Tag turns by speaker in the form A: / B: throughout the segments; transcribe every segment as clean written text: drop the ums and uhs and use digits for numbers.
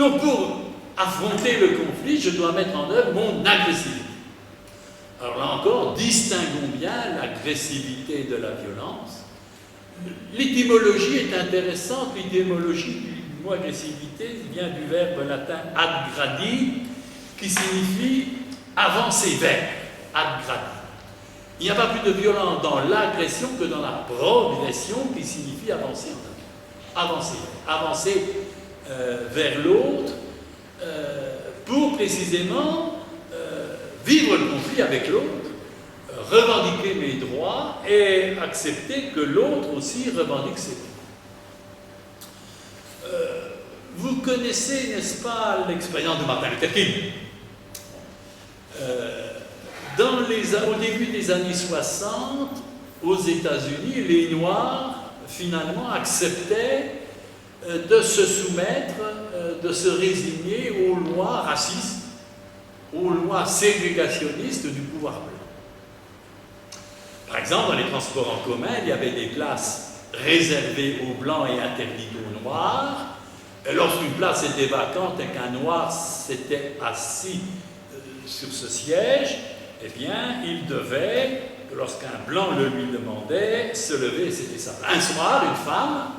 A: Donc pour affronter le conflit, je dois mettre en œuvre mon agressivité. Alors là encore, distinguons bien l'agressivité de la violence. L'étymologie est intéressante. L'étymologie du mot agressivité vient du verbe latin ad gradi, qui signifie avancer vers, ad gradi. Il n'y a pas plus de violence dans l'agression que dans la progression, qui signifie avancer en avant. Avancer vers l'autre, pour précisément vivre le conflit avec l'autre, revendiquer mes droits et accepter que l'autre aussi revendique ses droits. Vous connaissez, n'est-ce pas, l'expérience de Martin Luther King? Au début des années 60, aux États-Unis, les Noirs, finalement, acceptaient de se soumettre, de se résigner aux lois racistes, aux lois ségrégationnistes du pouvoir blanc. Par exemple, dans les transports en commun, il y avait des places réservées aux blancs et interdites aux noirs. Et lorsqu'une place était vacante et qu'un noir s'était assis sur ce siège, eh bien, il devait, lorsqu'un blanc le lui demandait, se lever et c'était ça. Un soir, une femme,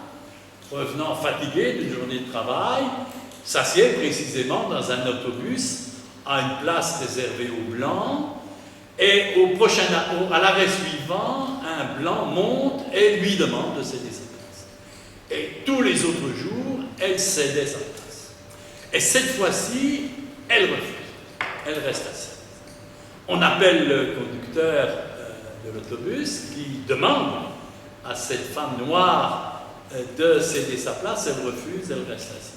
A: revenant fatiguée d'une journée de travail, s'assied précisément dans un autobus à une place réservée aux blancs, et à l'arrêt suivant, un blanc monte et lui demande de céder sa place. Et tous les autres jours, elle cédait sa place. Et cette fois-ci, elle refuse. Elle reste assise. On appelle le conducteur de l'autobus qui demande à cette femme noire de céder sa place. Elle refuse, elle reste assise.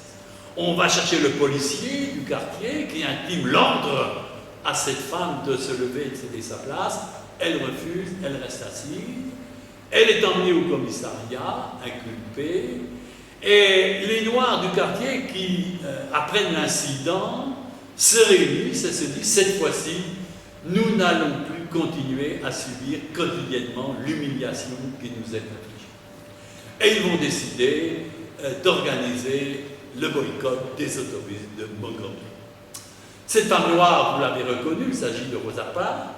A: On va chercher le policier du quartier qui intime l'ordre à cette femme de se lever et de céder sa place. Elle refuse, elle reste assise. Elle est emmenée au commissariat, inculpée. Et les Noirs du quartier qui apprennent l'incident se réunissent et se disent, cette fois-ci, nous n'allons plus continuer à subir quotidiennement l'humiliation qui nous est infligée. Et ils vont décider d'organiser le boycott des autobus de Montgomery. Cette femme noire, vous l'avez reconnue, il s'agit de Rosa Parks.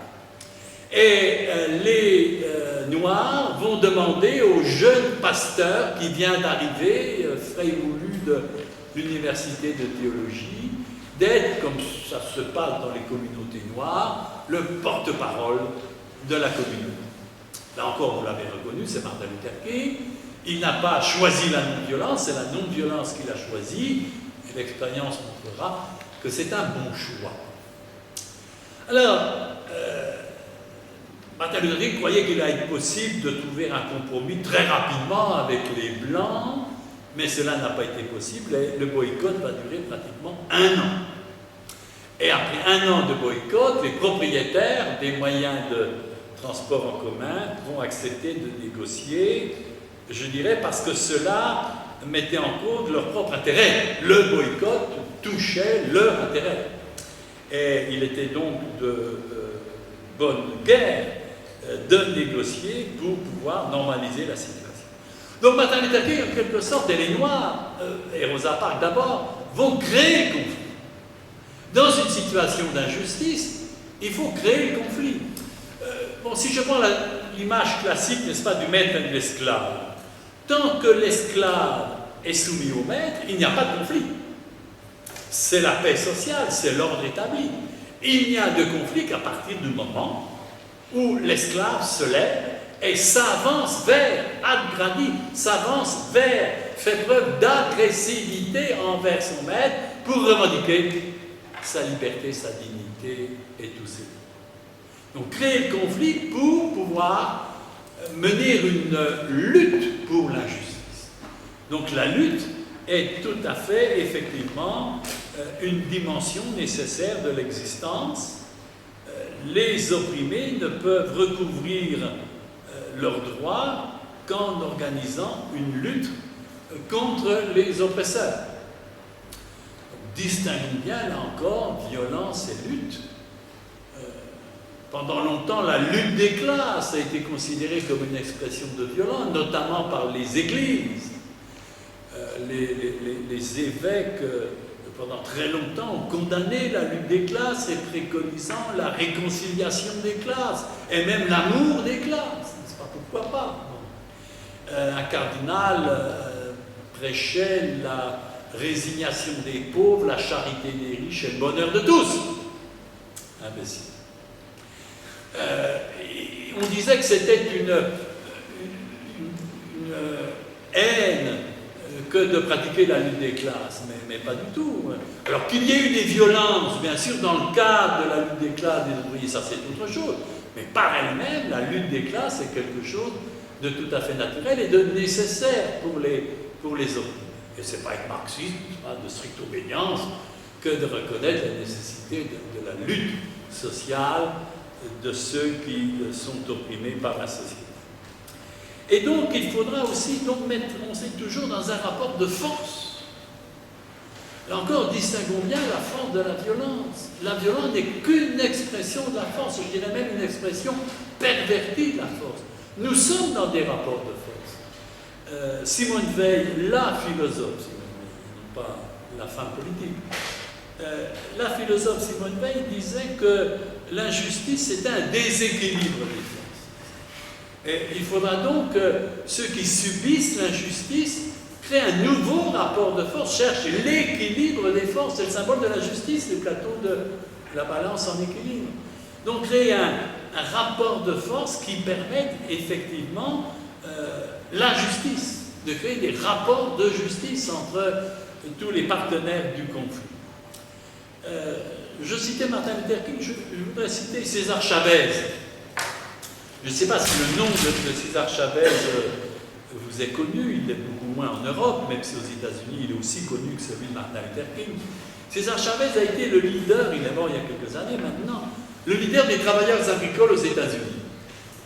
A: Et les Noirs vont demander au jeune pasteur qui vient d'arriver, frémoulu de l'université de théologie, d'être, comme ça se passe dans les communautés noires, le porte-parole de la communauté. Là encore, vous l'avez reconnu, c'est Martin Luther King. Il n'a pas choisi la non-violence, c'est la non-violence qu'il a choisie, et l'expérience montrera que c'est un bon choix. Alors, Martin Luther King croyait qu'il allait être possible de trouver un compromis très rapidement avec les Blancs, mais cela n'a pas été possible et le boycott va durer pratiquement 1 an. Et après 1 an de boycott, les propriétaires des moyens de transport en commun vont accepter de négocier, je dirais, parce que cela mettait en cause leur propre intérêt. Le boycott touchait leur intérêt. Et il était donc de bonne guerre de négocier pour pouvoir normaliser la situation. Donc Martin Luther King, en quelque sorte, et les Noirs, et Rosa Parks d'abord, vont créer le conflit. Dans une situation d'injustice, il faut créer le conflit. Bon, si je prends l'image classique, n'est-ce pas, du maître et de l'esclave, tant que l'esclave est soumis au maître, il n'y a pas de conflit. C'est la paix sociale, c'est l'ordre établi. Il n'y a de conflit qu'à partir du moment où l'esclave se lève et s'avance vers, ad gradi, s'avance vers, fait preuve d'agressivité envers son maître pour revendiquer sa liberté, sa dignité et tous ses droits. Donc créer le conflit pour pouvoir mener une lutte pour l'injustice. Donc la lutte est tout à fait, effectivement, une dimension nécessaire de l'existence. Les opprimés ne peuvent recouvrir leurs droits qu'en organisant une lutte contre les oppresseurs. Distinguons bien, là encore, violence et lutte. Pendant longtemps, la lutte des classes a été considérée comme une expression de violence, notamment par les églises. Les évêques pendant très longtemps, ont condamné la lutte des classes et préconisant la réconciliation des classes, et même l'amour des classes, n'est-ce pas, pourquoi pas. Un cardinal prêchait la résignation des pauvres, la charité des riches et le bonheur de tous. Imbécile. On disait que c'était une haine que de pratiquer la lutte des classes, mais pas du tout. Alors qu'il y ait eu des violences, bien sûr, dans le cadre de la lutte des classes des ouvriers, ça c'est autre chose, mais par elle-même, la lutte des classes est quelque chose de tout à fait naturel et de nécessaire pour les autres. Et ce n'est pas être marxiste, pas de stricte obédience, que de reconnaître la nécessité de la lutte sociale de ceux qui sont opprimés par la société. Et donc, il faudra aussi mettre, on sait, toujours dans un rapport de force. Là encore, distinguons bien la force de la violence. La violence n'est qu'une expression de la force, je dirais même une expression pervertie de la force. Nous sommes dans des rapports de force. Simone Veil, la philosophe, non pas la femme politique, la philosophe Simone Veil disait que l'injustice est un déséquilibre des forces. Et il faudra donc que ceux qui subissent l'injustice créent un nouveau rapport de force, cherchent l'équilibre des forces. C'est le symbole de la justice, le plateau de la balance en équilibre. Donc créer un rapport de force qui permette effectivement la justice, de créer des rapports de justice entre tous les partenaires du conflit. Je citais Martin Luther King, je voudrais citer César Chavez. Je ne sais pas si le nom de César Chavez vous est connu, il est beaucoup moins en Europe, même si aux États-Unis il est aussi connu que celui de Martin Luther King. César Chavez a été le leader, il est mort il y a quelques années maintenant, le leader des travailleurs agricoles aux États-Unis.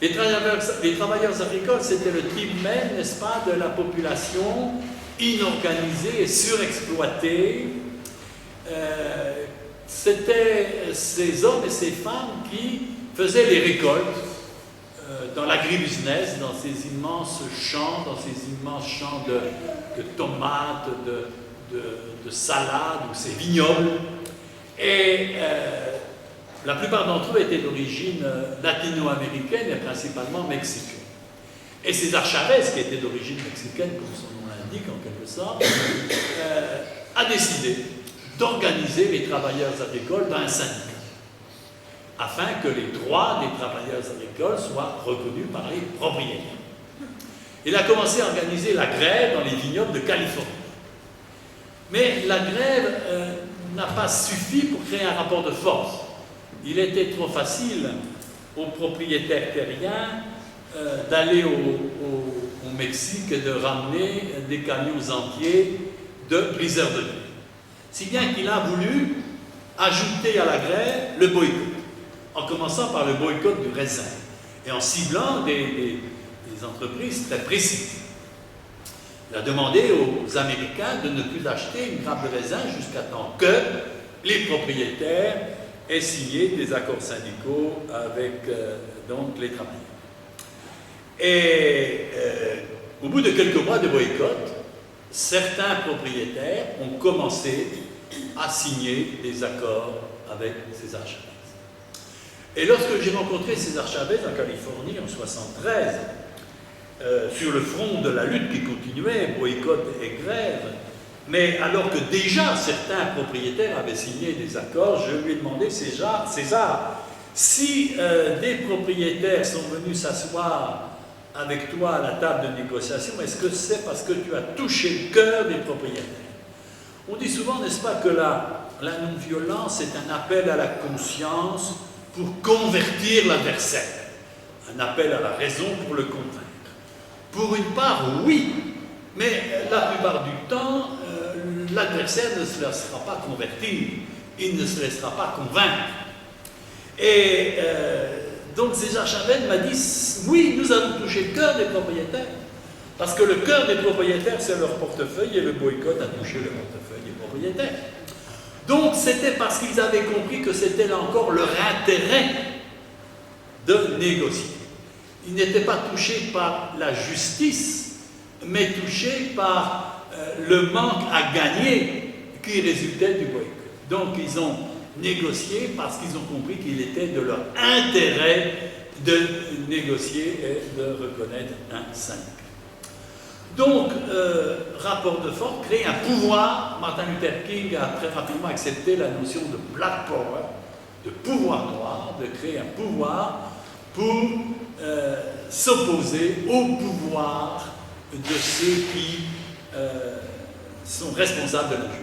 A: Les travailleurs agricoles, c'était le type même, n'est-ce pas, de la population inorganisée et surexploitée. C'était ces hommes et ces femmes qui faisaient les récoltes dans l'agribusiness, dans ces immenses champs, de tomates, de salades, ou ces vignobles. Et la plupart d'entre eux étaient d'origine latino-américaine et principalement mexicaine. Et César Chavez, qui était d'origine mexicaine, comme son nom l'indique en quelque sorte, a décidé d'organiser les travailleurs agricoles dans un syndicat, afin que les droits des travailleurs agricoles soient reconnus par les propriétaires. Il a commencé à organiser la grève dans les vignobles de Californie. Mais la grève n'a pas suffi pour créer un rapport de force. Il était trop facile aux propriétaires terriens d'aller au Mexique et de ramener des camions entiers de briseurs de grès. Si bien qu'il a voulu ajouter à la grève le boycott, en commençant par le boycott du raisin, et en ciblant des entreprises très précises. Il a demandé aux Américains de ne plus acheter une grappe de raisin jusqu'à temps que les propriétaires aient signé des accords syndicaux avec donc les travailleurs. Et au bout de quelques mois de boycott, certains propriétaires ont commencé à signer des accords avec César Chavez. Et lorsque j'ai rencontré César Chavez en Californie en 1973, sur le front de la lutte qui continuait, boycott et grève, mais alors que déjà certains propriétaires avaient signé des accords, je lui ai demandé, César, si des propriétaires sont venus s'asseoir avec toi à la table de négociation, est-ce que c'est parce que tu as touché le cœur des propriétaires? On dit souvent, n'est-ce pas, que la non-violence est un appel à la conscience pour convertir l'adversaire, un appel à la raison pour le convaincre. Pour une part, oui, mais la plupart du temps, l'adversaire ne se laissera pas convertir, il ne se laissera pas convaincre. Et donc César Chavez m'a dit, oui, nous avons touché le cœur des propriétaires, parce que le cœur des propriétaires, c'est leur portefeuille, et le boycott a touché le portefeuille des propriétaires. Donc c'était parce qu'ils avaient compris que c'était là encore leur intérêt de négocier. Ils n'étaient pas touchés par la justice, mais touchés par le manque à gagner qui résultait du boycott. Donc ils ont négocié parce qu'ils ont compris qu'il était de leur intérêt de négocier et de reconnaître un syndicat. Donc, rapport de force crée un pouvoir. Martin Luther King a très rapidement accepté la notion de Black Power, de pouvoir noir, de créer un pouvoir pour s'opposer au pouvoir de ceux qui sont responsables de la justice.